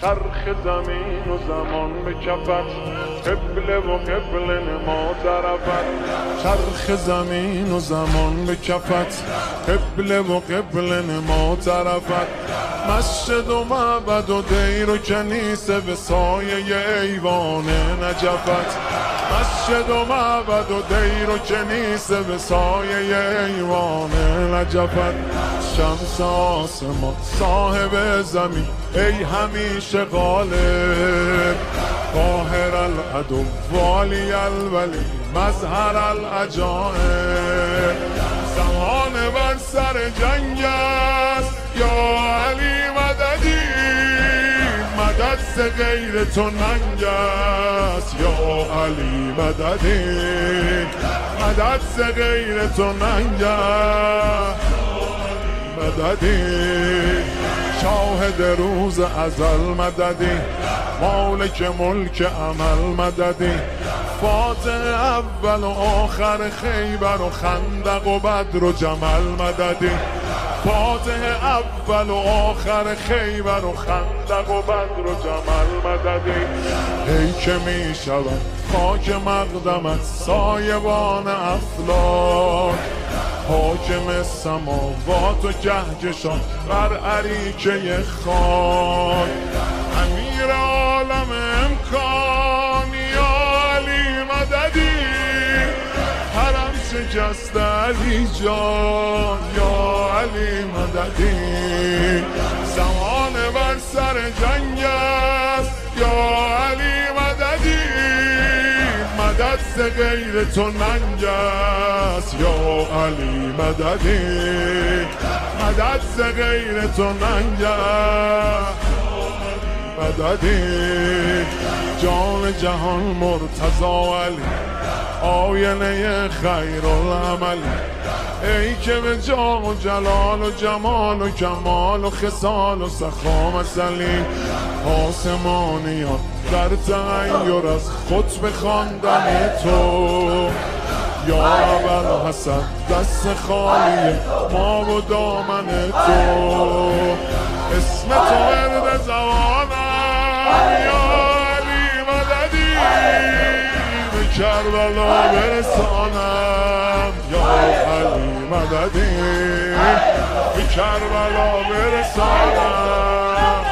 چرخ زمین و زمان به کفت، قبله و قبله نما طرفت. چرخ زمین و زمان به کفت، قبله و قبله نما طرفت. مسجد و معبد و دیر و کنیسه به سایه ایوان نجفت. مسجد و معبد و دیر و کنیسه به سایه ایوان نجفت. شمس آسمان صاحب زمین ای همیشه غالب، قاهر العدو والی الولی مظهر العجائب. زمان بر سر جنگ است یا علی مددی، مدد ز غیر تو ننگ است یا علی مددی، مدد ز غیر تو ننگ است مددی. شاهد روز ازل مددی، مالک ملک عمل مددی. فاتح اول و آخر خیبر و خندق و بدر و جمل مددی. فاتح اول و آخر خیبر و خندق و بدر و جمل مددی. ای که می شود خاک مقدمت سایبان افلاک، حاکم سماوات و کهکشان بر اریکه خاک. امیر عالم امکان یا علی مددی، حرم شکست علی جان یا علی مددی. زمان بر سر جنگ است یا علی مددی، مدد ز غیر تو ننگ است یا علی مددی، مدد ز غیر تو ننگ است مددی. جان جهان مرتضی علی آینه خیر العمل، ای که به جاه و جلال و جمال و کمال و خصال و سخا مثلی. آسمانیان در تغییر از خطبه خواندن تو، یا اول حسن دست خالی ما و دامن تو. اسم تو ورد زبانم یا علی مددی، به کربلا برسانم یا علی مددی، به کربلا برسانم